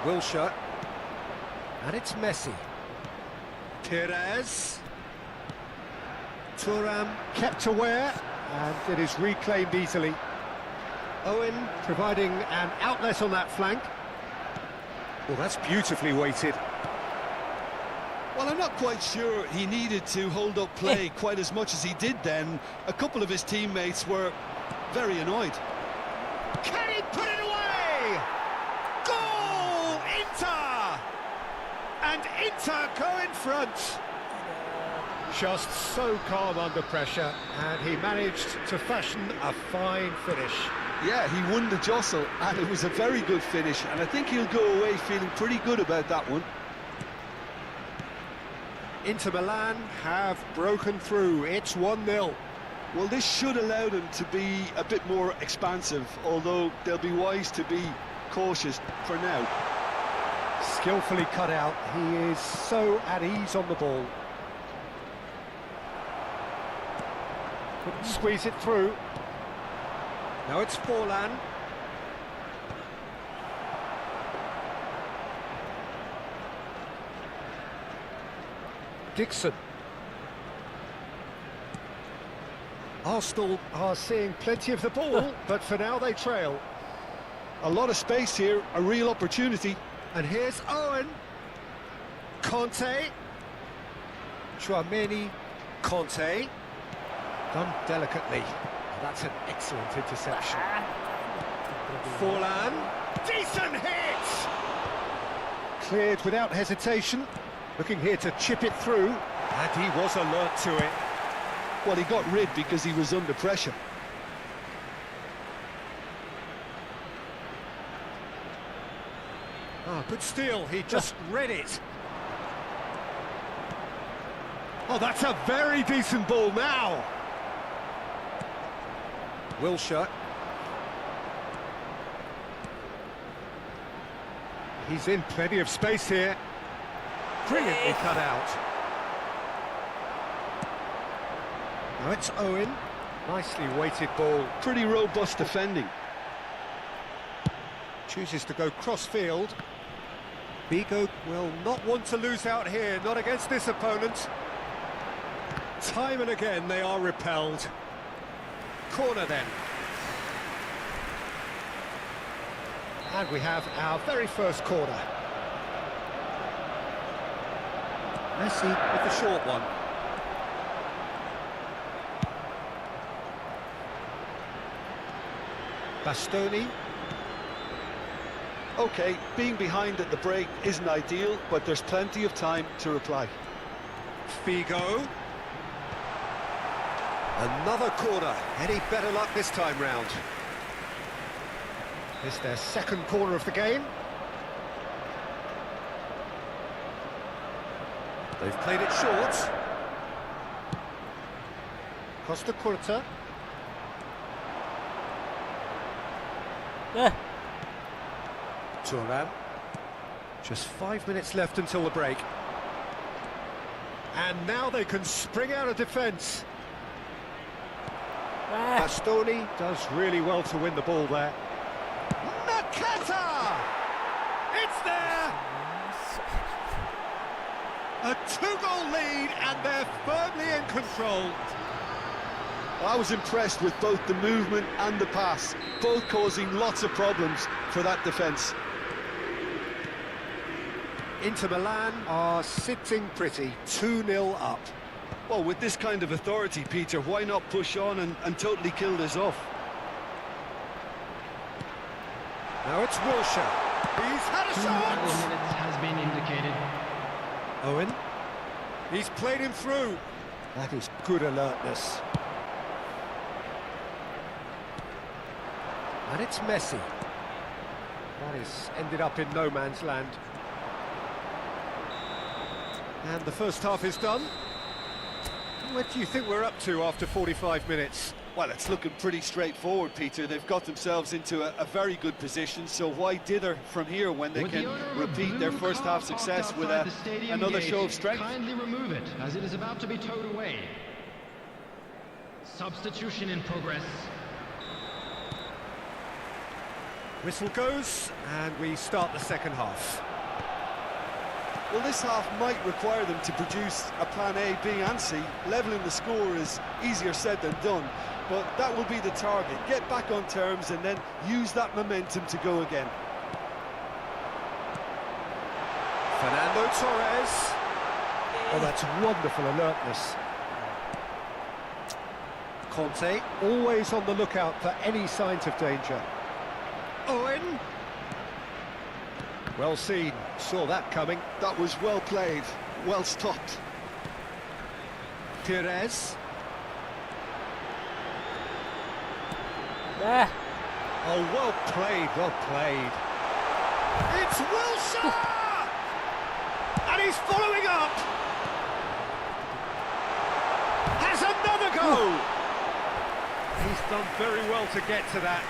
Wilshere. And it's Messi. Perez. Thuram kept aware, and it is reclaimed easily. Owen providing an outlet on that flank. Well, that's beautifully weighted. Well, I'm not quite sure he needed to hold up play quite as much as he did then. A couple of his teammates were very annoyed. Can he put it away? Goal! Inter! And Inter go in front. Just so calm under pressure, and he managed to fashion a fine finish. Yeah, he won the jostle, and it was a very good finish, and I think he'll go away feeling pretty good about that one. Inter Milan have broken through. It's 1-0. Well, this should allow them to be a bit more expansive, although they'll be wise to be cautious for now. Skillfully cut out. He is so at ease on the ball. Couldn't squeeze it through. Now it's Forlan. Dixon. Arsenal are seeing plenty of the ball, but for now they trail. A lot of space here, a real opportunity. And here's Owen. Conte. Chouameni. Conte. Done delicately. That's an excellent interception. Forlan. Decent hit! Cleared without hesitation. Looking here to chip it through. And he was alert to it. Well, he got rid because he was under pressure. Oh, good steal. He just read it. Oh, that's a very decent ball now. Wilshere. He's in plenty of space here. Brilliantly cut out. Now it's Owen. Nicely weighted ball. Pretty robust defending. Chooses to go cross-field. Vigo will not want to lose out here, not against this opponent. Time and again they are repelled. Corner then. And we have our very first corner. Messi with the short one. Bastoni. OK, being behind at the break isn't ideal, but there's plenty of time to reply. Figo. Another corner. Any better luck this time round? It's their second corner of the game. They've played it short. Costa Curta. Turan. Just 5 minutes left until the break. And now they can spring out of defence. Bastoni does really well to win the ball there. Nakata! It's there! A 2-goal lead, and they're firmly in control. I was impressed with both the movement and the pass, both causing lots of problems for that defence. Inter Milan are sitting pretty, 2-0 up. Well, with this kind of authority, Peter, why not push on and totally kill this off? Now it's Wilshere. He's had a 2 shot! minutes has been indicated. Owen. He's played him through. That is good alertness. And it's Messi. That is ended up in no man's land. And the first half is done. What do you think we're up to after 45 minutes? Well, it's looking pretty straightforward, Peter. They've got themselves into a very good position, so why dither from here when they can repeat their first half success with another show of strength? Kindly remove it, as it is about to be towed away. Substitution in progress. Whistle goes, and we start the second half. Well, this half might require them to produce a plan A, B and C. Levelling the score is easier said than done, but that will be the target. Get back on terms and then use that momentum to go again. Fernando Torres. Oh, that's wonderful alertness. Conte, always on the lookout for any signs of danger. Owen. Well seen, saw that coming. That was well played, well stopped. Pires. Oh, well played, well played. It's Wilshere! And he's following up! Has another go! He's done very well to get to that.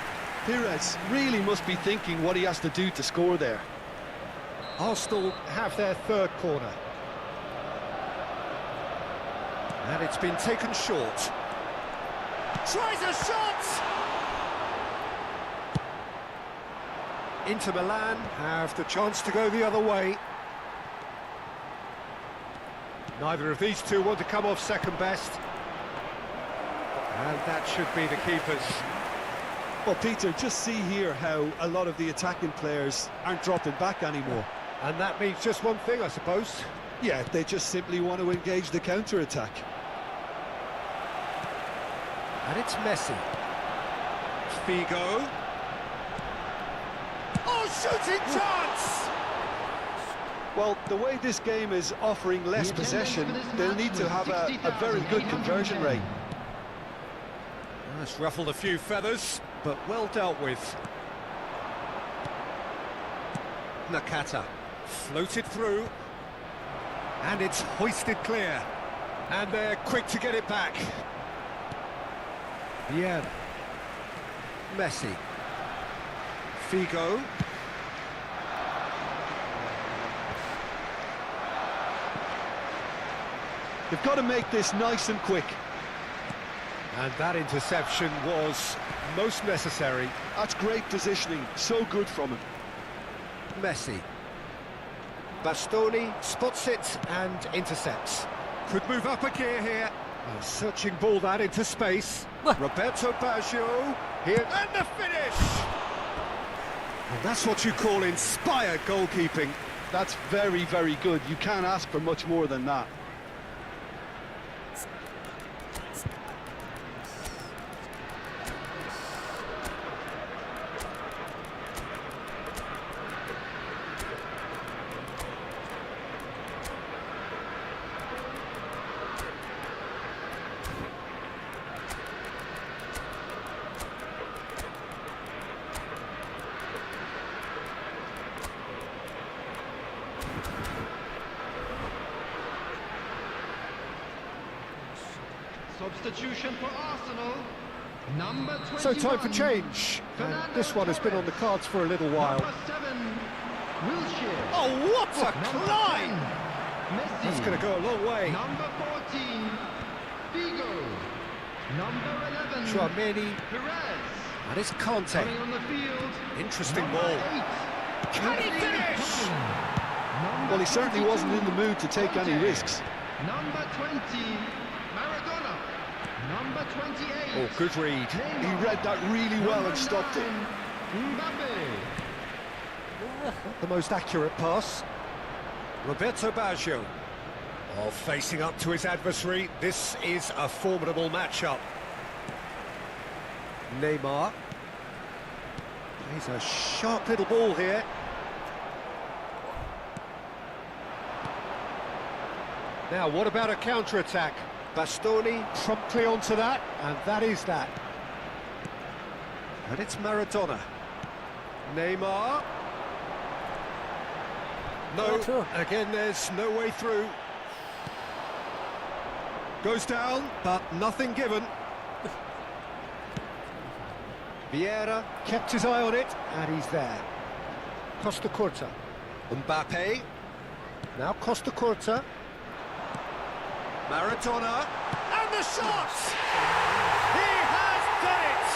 Pires really must be thinking what he has to do to score there. Arsenal have their third corner. And it's been taken short. Tries a shot! Inter Milan have the chance to go the other way. Neither of these two want to come off second best. And that should be the keepers. Well, Peter, just see here how a lot of the attacking players aren't dropping back anymore. And that means just one thing, I suppose. Yeah, they just simply want to engage the counter-attack. And it's Messi. Figo. Oh, shooting chance! Well, the way this game is offering less possession, they'll need to have a very good conversion rate. That's ruffled a few feathers, but well dealt with. Nakata. Floated through, and it's hoisted clear, and they're quick to get it back. Vieira. Messi. Figo. They've got to make this nice and quick. And that interception was most necessary. That's great positioning, so good from him. Messi. Bastoni spots it and intercepts. Could move up a gear here. A searching ball that into space. Roberto Baggio here, and the finish! And that's what you call inspired goalkeeping. That's very, very good. You can't ask for much more than that. Substitution for Arsenal. Number 21. So time for change. And this one has been on the cards for a little while. Number 7, Wilshere. Oh, what a Number climb! 10, Messi. That's going to go a long way. Number 14, Figo. Number 11, Chouameni, Perez. and it's Conte. Coming on the field. Interesting Number ball. 8, Can he finish? Well, he certainly wasn't in the mood to take any risks. Number 20, Maradona. Number 28. Oh, good read. He read that really well and stopped it. Mbappe. Not the most accurate pass. Roberto Baggio. Oh, facing up to his adversary. This is a formidable matchup. Neymar. He's a sharp little ball here. Now, what about a counter-attack? Bastoni promptly onto that, and that is that. And it's Maradona. Neymar. No, again there's no way through. Goes down, but nothing given. Vieira kept his eye on it, and he's there. Costa Curta. Mbappe. Now Costa Curta. Maradona. And the shot! He has done it!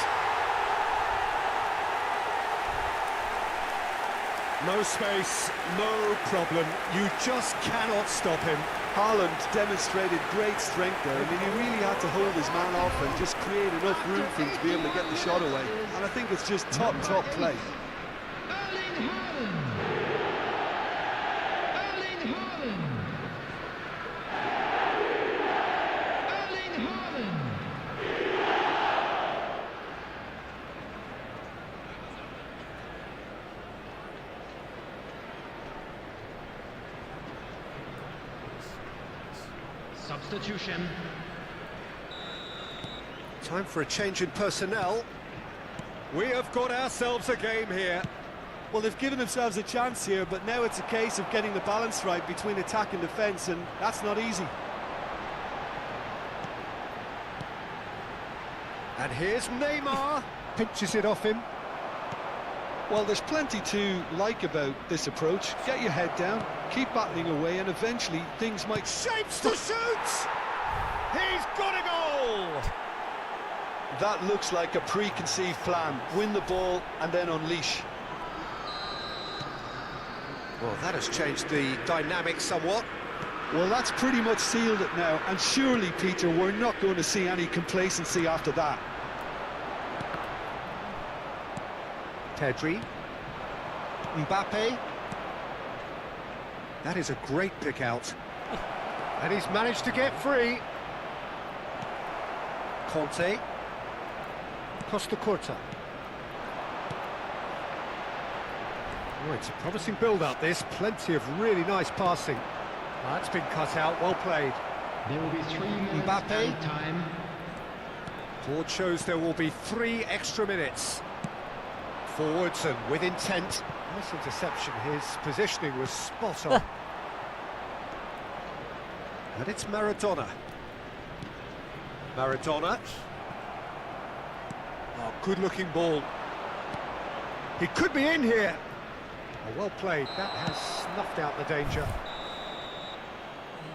No space, no problem. You just cannot stop him. Haaland demonstrated great strength there. I mean, he really had to hold his man off and just create enough room for him to be able to get the shot away. And I think it's just top play. Erling Haaland. Erling Haaland. Erling Haaland. Substitution. Time for a change in personnel. We have got ourselves a game here. Well, they've given themselves a chance here, but now it's a case of getting the balance right between attack and defence, and that's not easy. And here's Neymar. Pinches it off him. Well, there's plenty to like about this approach. Get your head down, keep battling away, and eventually things might... Shapes to shoot! He's got a goal! That looks like a preconceived plan. Win the ball and then unleash. Well, that has changed the dynamic somewhat. Well, that's pretty much sealed it now, and surely, Peter, we're not going to see any complacency after that. Pedri. Mbappe. That is a great pick out. And he's managed to get free. Conte. Costa Curta. Oh, it's a promising build-up, this. Plenty of really nice passing. That's been cut out, well played. There will be 3 minutes Mbappe. added time. Board shows there will be 3 extra minutes. Forwards and with intent. Nice interception, his positioning was spot on. And it's Maradona. Maradona. Oh, good-looking ball. He could be in here. Oh, well played. That has snuffed out the danger.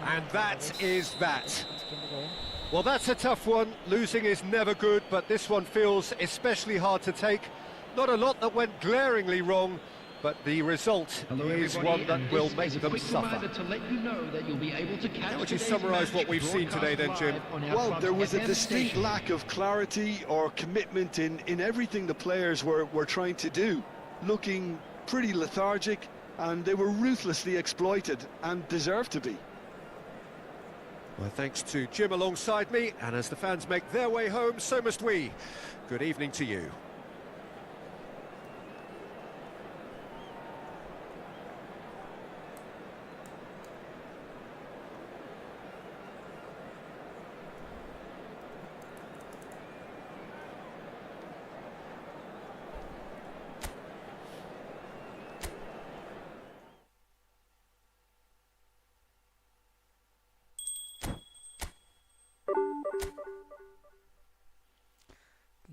And that is that. Well, that's a tough one. Losing is never good, but this one feels especially hard to take. Not a lot that went glaringly wrong, but the result is one that will make them suffer. To let you know that you'll be able to catch How would you today's summarise match what we've seen today then, Jim? broadcast live on our Well, Front there was a FM distinct station. lack of clarity or commitment in everything the players were trying to do. Looking pretty lethargic, and they were ruthlessly exploited, and deserved to be. Well, thanks to Jim alongside me, and as the fans make their way home, so must we. Good evening to you.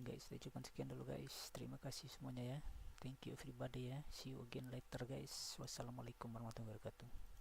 guys, saya cukup sekian dulu guys. Terima kasih semuanya ya. Thank you everybody ya. See you again later guys. Wassalamualaikum warahmatullahi wabarakatuh.